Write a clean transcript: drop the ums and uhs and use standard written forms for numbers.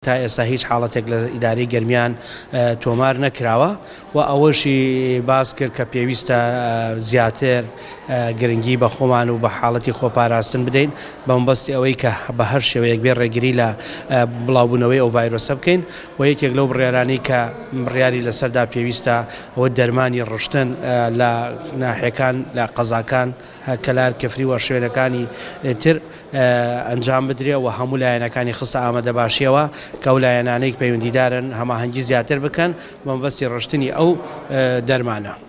تا ئێستا هیچ حاڵەتێک لە ئیداری گەرمیان تۆمار نەکراوە و ئەوەشی باس کرد کە پێویستە زیاتر گرنگی بە خۆمان و بە حاڵەتی خۆپاراستن بدەین بە مەبەستی ئەوەی کە بە هەر شێوەیەک بێ ڕێگری لە بڵاوبوونەوەی ئەو ڤایرۆسە بکەین و یەکێک لەو بڕیارانەی کە بڕیاری لەسەردا پێویستە ئەوە دەرمانی ڕشتن لە ناحیەکان لە قەزاکان کەلار کەفری و شوێنەکانی تر ئەنجام بدرێ و هەموو لایەنەکانی خستە ئامادە باشیەوە کە ئەو لایەنانەی پەیوەندیدارن هەماهەنگی زیاتر بکەن بە مەبەستی ڕشتنی ئەو دەرمانە.